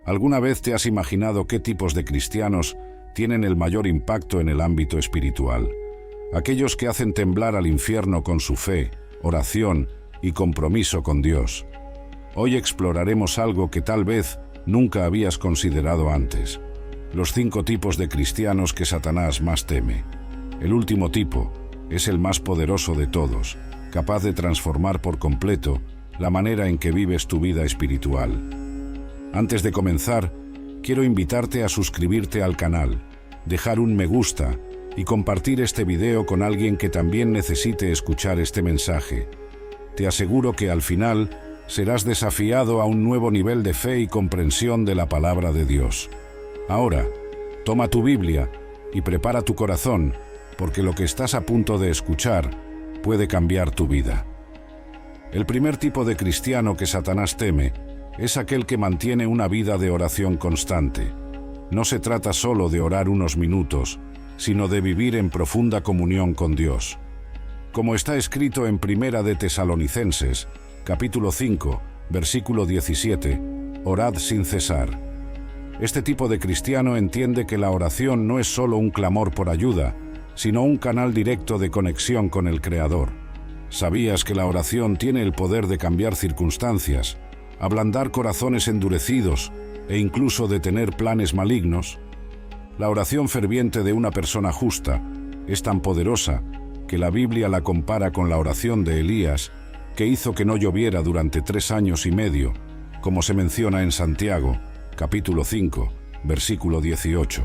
¿Alguna vez te has imaginado qué tipos de cristianos tienen el mayor impacto en el ámbito espiritual? Aquellos que hacen temblar al infierno con su fe, oración y compromiso con Dios. Hoy exploraremos algo que tal vez nunca habías considerado antes: los 5 tipos de cristianos que Satanás más teme. El último tipo es el más poderoso de todos, capaz de transformar por completo la manera en que vives tu vida espiritual. Antes de comenzar, quiero invitarte a suscribirte al canal, dejar un me gusta y compartir este video con alguien que también necesite escuchar este mensaje. Te aseguro que al final serás desafiado a un nuevo nivel de fe y comprensión de la palabra de Dios. Ahora, toma tu Biblia y prepara tu corazón, porque lo que estás a punto de escuchar puede cambiar tu vida. El primer tipo de cristiano que Satanás teme es aquel que mantiene una vida de oración constante. No se trata solo de orar unos minutos, sino de vivir en profunda comunión con Dios. Como está escrito en Primera de Tesalonicenses, capítulo 5, versículo 17, orad sin cesar. Este tipo de cristiano entiende que la oración no es solo un clamor por ayuda, sino un canal directo de conexión con el Creador. ¿Sabías que la oración tiene el poder de cambiar circunstancias, ablandar corazones endurecidos e incluso detener planes malignos? La oración ferviente de una persona justa es tan poderosa que la Biblia la compara con la oración de Elías, que hizo que no lloviera durante 3 años y medio, como se menciona en Santiago, capítulo 5, versículo 18.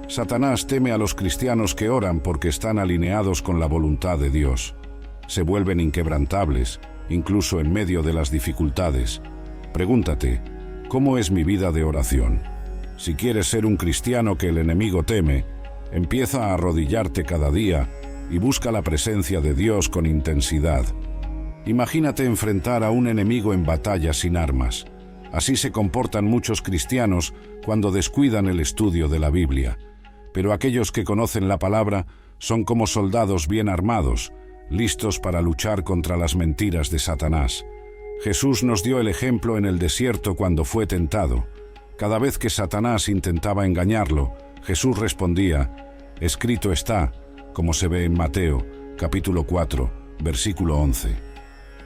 Satanás teme a los cristianos que oran porque están alineados con la voluntad de Dios. Se vuelven inquebrantables, incluso en medio de las dificultades. Pregúntate, ¿cómo es mi vida de oración? Si quieres ser un cristiano que el enemigo teme, empieza a arrodillarte cada día y busca la presencia de Dios con intensidad. Imagínate enfrentar a un enemigo en batalla sin armas. Así se comportan muchos cristianos cuando descuidan el estudio de la Biblia. Pero aquellos que conocen la palabra son como soldados bien armados, listos para luchar contra las mentiras de Satanás. Jesús nos dio el ejemplo en el desierto cuando fue tentado. Cada vez que Satanás intentaba engañarlo, Jesús respondía: escrito está, como se ve en Mateo, capítulo 4, versículo 11.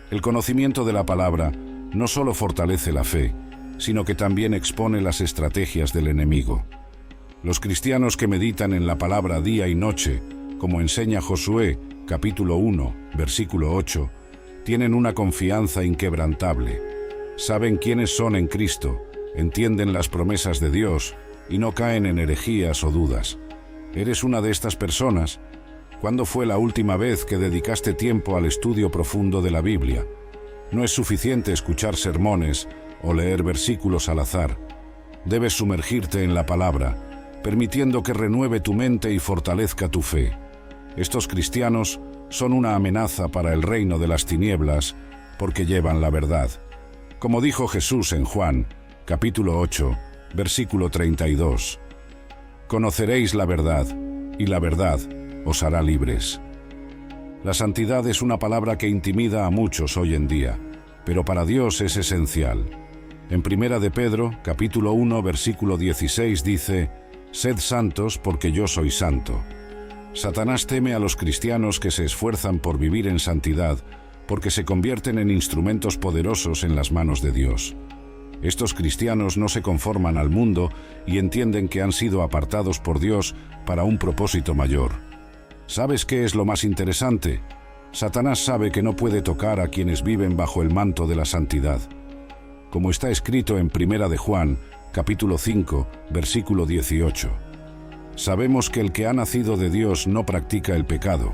El conocimiento de la palabra no solo fortalece la fe, sino que también expone las estrategias del enemigo. Los cristianos que meditan en la palabra día y noche, como enseña Josué, capítulo 1, versículo 8, tienen una confianza inquebrantable. Saben quiénes son en Cristo, entienden las promesas de Dios y no caen en herejías o dudas. ¿Eres una de estas personas? ¿Cuándo fue la última vez que dedicaste tiempo al estudio profundo de la Biblia? No es suficiente escuchar sermones o leer versículos al azar. Debes sumergirte en la palabra, permitiendo que renueve tu mente y fortalezca tu fe. Estos cristianos son una amenaza para el reino de las tinieblas porque llevan la verdad. Como dijo Jesús en Juan, capítulo 8, versículo 32. Conoceréis la verdad, y la verdad os hará libres. La santidad es una palabra que intimida a muchos hoy en día, pero para Dios es esencial. En Primera de Pedro, capítulo 1, versículo 16 dice: «Sed santos porque yo soy santo». Satanás teme a los cristianos que se esfuerzan por vivir en santidad porque se convierten en instrumentos poderosos en las manos de Dios. Estos cristianos no se conforman al mundo y entienden que han sido apartados por Dios para un propósito mayor. ¿Sabes qué es lo más interesante? Satanás sabe que no puede tocar a quienes viven bajo el manto de la santidad. Como está escrito en Primera de Juan, capítulo 5, versículo 18. Sabemos que el que ha nacido de Dios no practica el pecado,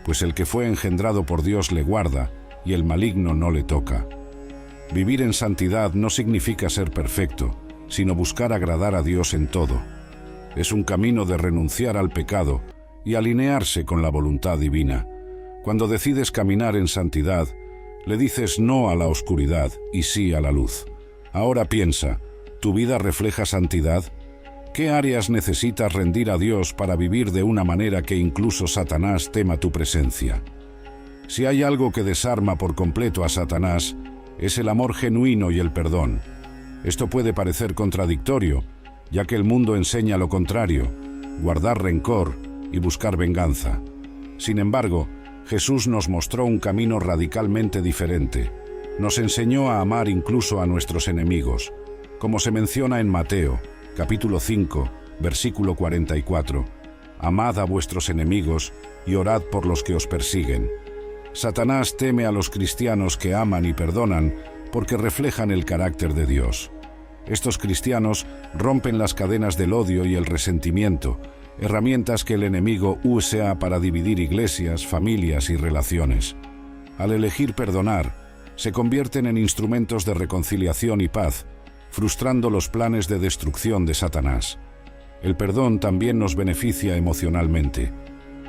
pues el que fue engendrado por Dios le guarda y el maligno no le toca. Vivir en santidad no significa ser perfecto, sino buscar agradar a Dios en todo. Es un camino de renunciar al pecado y alinearse con la voluntad divina. Cuando decides caminar en santidad, le dices no a la oscuridad y sí a la luz. Ahora piensa, ¿tu vida refleja santidad? ¿Qué áreas necesitas rendir a Dios para vivir de una manera que incluso Satanás tema tu presencia? Si hay algo que desarma por completo a Satanás, es el amor genuino y el perdón. Esto puede parecer contradictorio, ya que el mundo enseña lo contrario: guardar rencor y buscar venganza. Sin embargo, Jesús nos mostró un camino radicalmente diferente. Nos enseñó a amar incluso a nuestros enemigos, como se menciona en Mateo, capítulo 5, versículo 44. Amad a vuestros enemigos y orad por los que os persiguen. Satanás teme a los cristianos que aman y perdonan porque reflejan el carácter de Dios. Estos cristianos rompen las cadenas del odio y el resentimiento, herramientas que el enemigo usa para dividir iglesias, familias y relaciones. Al elegir perdonar, se convierten en instrumentos de reconciliación y paz, frustrando los planes de destrucción de Satanás. El perdón también nos beneficia emocionalmente.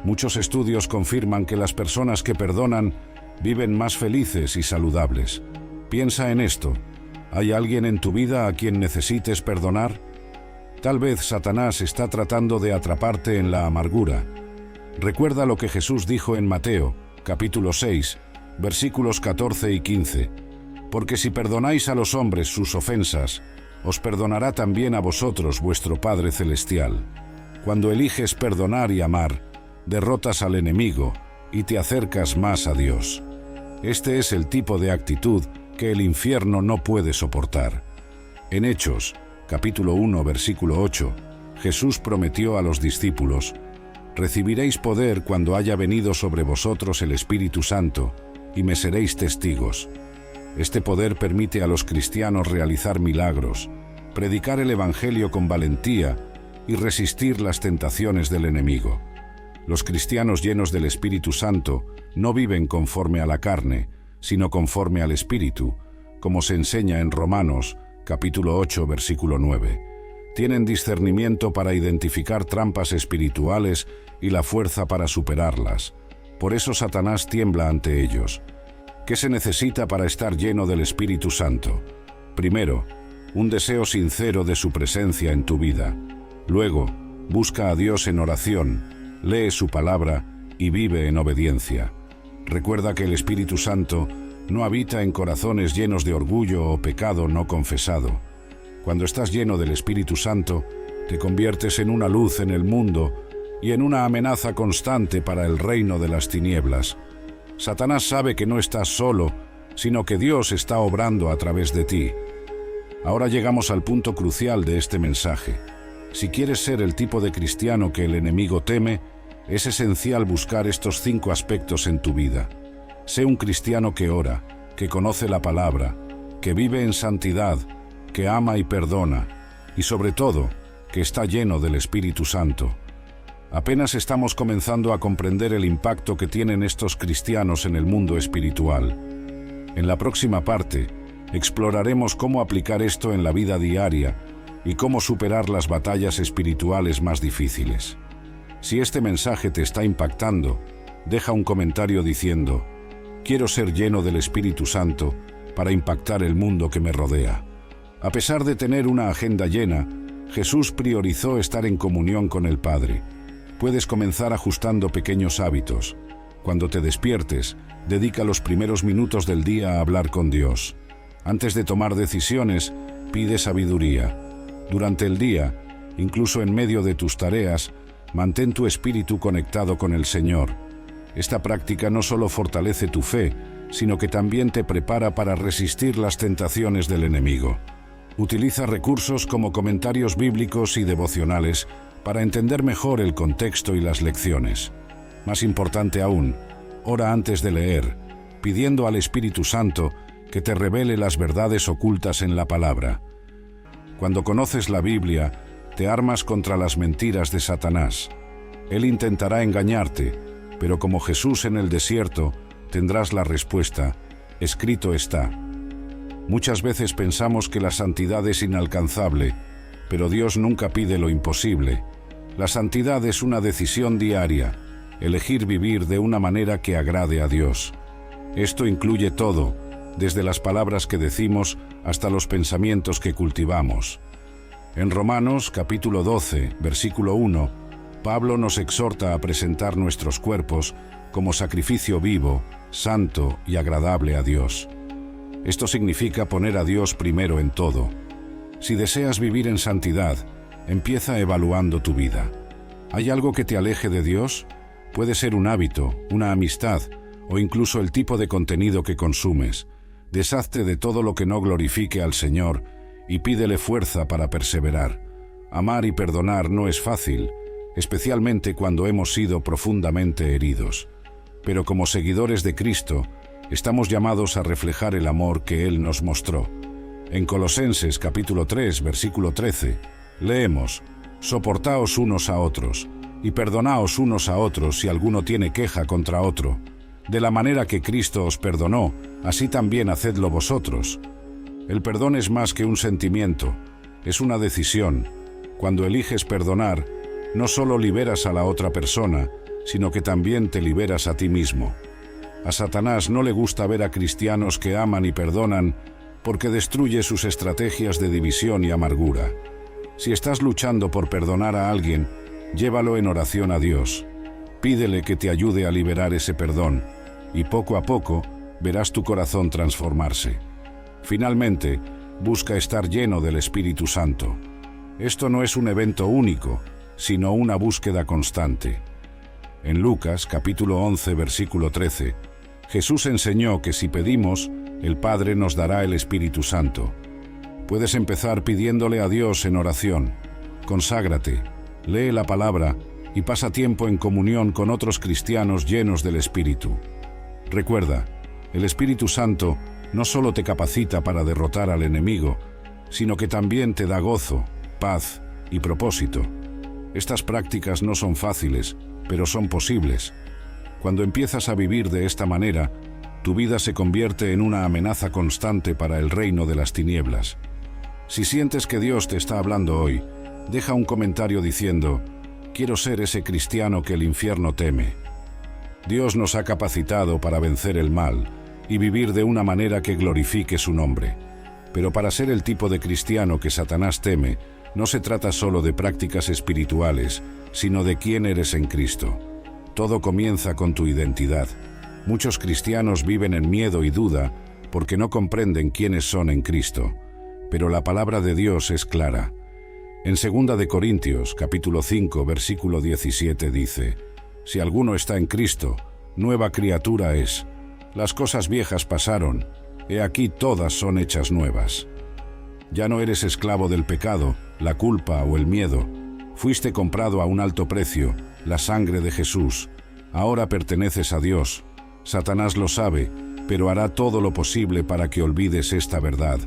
Muchos estudios confirman que las personas que perdonan viven más felices y saludables. Piensa en esto. ¿Hay alguien en tu vida a quien necesites perdonar? Tal vez Satanás está tratando de atraparte en la amargura. Recuerda lo que Jesús dijo en Mateo, capítulo 6, versículos 14 y 15. Porque si perdonáis a los hombres sus ofensas, os perdonará también a vosotros vuestro Padre Celestial. Cuando eliges perdonar y amar, derrotas al enemigo y te acercas más a Dios. Este es el tipo de actitud que el infierno no puede soportar. En Hechos, capítulo 1, versículo 8, Jesús prometió a los discípulos: «Recibiréis poder cuando haya venido sobre vosotros el Espíritu Santo, y me seréis testigos». Este poder permite a los cristianos realizar milagros, predicar el Evangelio con valentía y resistir las tentaciones del enemigo. Los cristianos llenos del Espíritu Santo no viven conforme a la carne, sino conforme al Espíritu, como se enseña en Romanos, capítulo 8, versículo 9. Tienen discernimiento para identificar trampas espirituales y la fuerza para superarlas. Por eso Satanás tiembla ante ellos. ¿Qué se necesita para estar lleno del Espíritu Santo? Primero, un deseo sincero de su presencia en tu vida. Luego, busca a Dios en oración, lee su palabra y vive en obediencia. Recuerda que el Espíritu Santo no habita en corazones llenos de orgullo o pecado no confesado. Cuando estás lleno del Espíritu Santo, te conviertes en una luz en el mundo y en una amenaza constante para el reino de las tinieblas. Satanás sabe que no estás solo, sino que Dios está obrando a través de ti. Ahora llegamos al punto crucial de este mensaje. Si quieres ser el tipo de cristiano que el enemigo teme, es esencial buscar estos 5 aspectos en tu vida. Sé un cristiano que ora, que conoce la palabra, que vive en santidad, que ama y perdona, y sobre todo, que está lleno del Espíritu Santo. Apenas estamos comenzando a comprender el impacto que tienen estos cristianos en el mundo espiritual. En la próxima parte, exploraremos cómo aplicar esto en la vida diaria y cómo superar las batallas espirituales más difíciles. Si este mensaje te está impactando, deja un comentario diciendo: «Quiero ser lleno del Espíritu Santo para impactar el mundo que me rodea». A pesar de tener una agenda llena, Jesús priorizó estar en comunión con el Padre. Puedes comenzar ajustando pequeños hábitos. Cuando te despiertes, dedica los primeros minutos del día a hablar con Dios. Antes de tomar decisiones, pide sabiduría. Durante el día, incluso en medio de tus tareas, mantén tu espíritu conectado con el Señor. Esta práctica no solo fortalece tu fe, sino que también te prepara para resistir las tentaciones del enemigo. Utiliza recursos como comentarios bíblicos y devocionales para entender mejor el contexto y las lecciones. Más importante aún, ora antes de leer, pidiendo al Espíritu Santo que te revele las verdades ocultas en la palabra. Cuando conoces la Biblia, te armas contra las mentiras de Satanás. Él intentará engañarte, pero como Jesús en el desierto, tendrás la respuesta: escrito está. Muchas veces pensamos que la santidad es inalcanzable, pero Dios nunca pide lo imposible. La santidad es una decisión diaria, elegir vivir de una manera que agrade a Dios. Esto incluye todo, desde las palabras que decimos hasta los pensamientos que cultivamos. En Romanos, capítulo 12, versículo 1, Pablo nos exhorta a presentar nuestros cuerpos como sacrificio vivo, santo y agradable a Dios. Esto significa poner a Dios primero en todo. Si deseas vivir en santidad, empieza evaluando tu vida. ¿Hay algo que te aleje de Dios? Puede ser un hábito, una amistad o incluso el tipo de contenido que consumes. Deshazte de todo lo que no glorifique al Señor y pídele fuerza para perseverar. Amar y perdonar no es fácil, especialmente cuando hemos sido profundamente heridos. Pero como seguidores de Cristo, estamos llamados a reflejar el amor que Él nos mostró. En Colosenses capítulo 3, versículo 13, leemos: «Soportaos unos a otros, y perdonaos unos a otros si alguno tiene queja contra otro. De la manera que Cristo os perdonó, así también hacedlo vosotros». El perdón es más que un sentimiento, es una decisión. Cuando eliges perdonar, no solo liberas a la otra persona, sino que también te liberas a ti mismo. A Satanás no le gusta ver a cristianos que aman y perdonan porque destruye sus estrategias de división y amargura. Si estás luchando por perdonar a alguien, llévalo en oración a Dios. Pídele que te ayude a liberar ese perdón y poco a poco verás tu corazón transformarse. Finalmente, busca estar lleno del Espíritu Santo. Esto no es un evento único, sino una búsqueda constante. En Lucas, capítulo 11, versículo 13, Jesús enseñó que si pedimos, el Padre nos dará el Espíritu Santo. Puedes empezar pidiéndole a Dios en oración. Conságrate, lee la palabra y pasa tiempo en comunión con otros cristianos llenos del Espíritu. Recuerda, el Espíritu Santo no solo te capacita para derrotar al enemigo, sino que también te da gozo, paz y propósito. Estas prácticas no son fáciles, pero son posibles. Cuando empiezas a vivir de esta manera, tu vida se convierte en una amenaza constante para el reino de las tinieblas. Si sientes que Dios te está hablando hoy, deja un comentario diciendo: «Quiero ser ese cristiano que el infierno teme». Dios nos ha capacitado para vencer el mal y vivir de una manera que glorifique su nombre. Pero para ser el tipo de cristiano que Satanás teme, no se trata solo de prácticas espirituales, sino de quién eres en Cristo. Todo comienza con tu identidad. Muchos cristianos viven en miedo y duda porque no comprenden quiénes son en Cristo. Pero la palabra de Dios es clara. En 2 de Corintios, capítulo 5, versículo 17 dice: «Si alguno está en Cristo, nueva criatura es. Las cosas viejas pasaron, he aquí todas son hechas nuevas». Ya no eres esclavo del pecado, la culpa o el miedo. Fuiste comprado a un alto precio, la sangre de Jesús. Ahora perteneces a Dios. Satanás lo sabe, pero hará todo lo posible para que olvides esta verdad.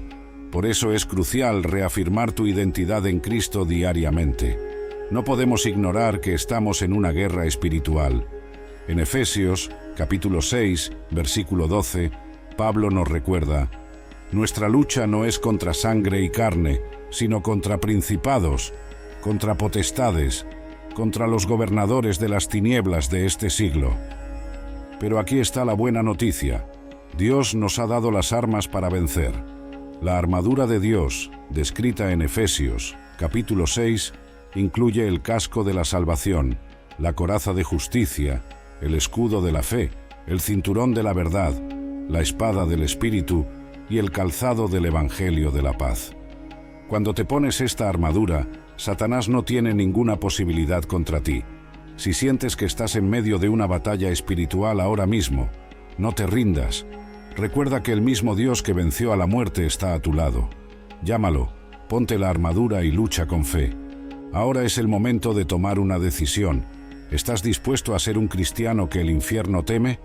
Por eso es crucial reafirmar tu identidad en Cristo diariamente. No podemos ignorar que estamos en una guerra espiritual. En Efesios, capítulo 6, versículo 12, Pablo nos recuerda: «Nuestra lucha no es contra sangre y carne, sino contra principados, contra potestades, contra los gobernadores de las tinieblas de este siglo». Pero aquí está la buena noticia. Dios nos ha dado las armas para vencer. La armadura de Dios, descrita en Efesios, capítulo 6, incluye el casco de la salvación, la coraza de justicia, el escudo de la fe, el cinturón de la verdad, la espada del Espíritu y el calzado del Evangelio de la paz. Cuando te pones esta armadura, Satanás no tiene ninguna posibilidad contra ti. Si sientes que estás en medio de una batalla espiritual ahora mismo, no te rindas. Recuerda que el mismo Dios que venció a la muerte está a tu lado. Llámalo, ponte la armadura y lucha con fe. Ahora es el momento de tomar una decisión. ¿Estás dispuesto a ser un cristiano que el infierno teme?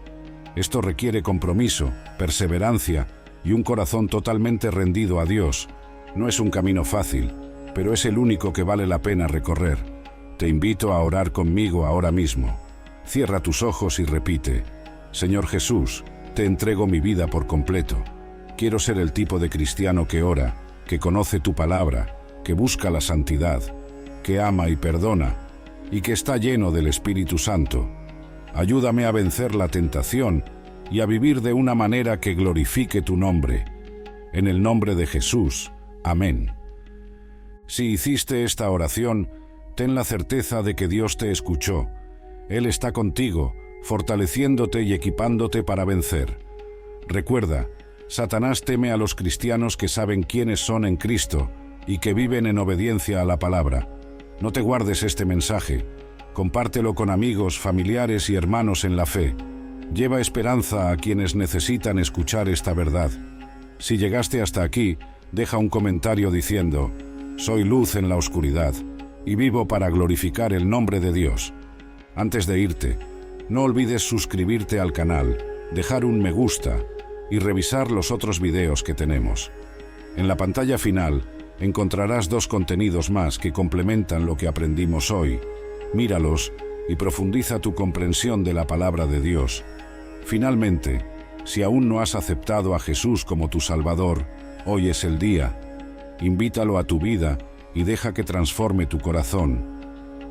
Esto requiere compromiso, perseverancia y un corazón totalmente rendido a Dios. No es un camino fácil, pero es el único que vale la pena recorrer. Te invito a orar conmigo ahora mismo. Cierra tus ojos y repite: «Señor Jesús, te entrego mi vida por completo. Quiero ser el tipo de cristiano que ora, que conoce tu palabra, que busca la santidad, que ama y perdona, y que está lleno del Espíritu Santo. Ayúdame a vencer la tentación y a vivir de una manera que glorifique tu nombre. En el nombre de Jesús. Amén». Si hiciste esta oración, ten la certeza de que Dios te escuchó. Él está contigo, fortaleciéndote y equipándote para vencer. Recuerda, Satanás teme a los cristianos que saben quiénes son en Cristo y que viven en obediencia a la palabra. No te guardes este mensaje. Compártelo con amigos, familiares y hermanos en la fe. Lleva esperanza a quienes necesitan escuchar esta verdad. Si llegaste hasta aquí, deja un comentario diciendo: soy luz en la oscuridad y vivo para glorificar el nombre de Dios. Antes de irte, no olvides suscribirte al canal, dejar un me gusta y revisar los otros videos que tenemos. En la pantalla final encontrarás 2 contenidos más que complementan lo que aprendimos hoy. Míralos y profundiza tu comprensión de la palabra de Dios. Finalmente, si aún no has aceptado a Jesús como tu Salvador, hoy es el día. Invítalo a tu vida y deja que transforme tu corazón.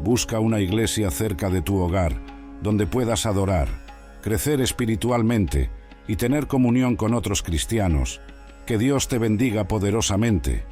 Busca una iglesia cerca de tu hogar, donde puedas adorar, crecer espiritualmente y tener comunión con otros cristianos. Que Dios te bendiga poderosamente.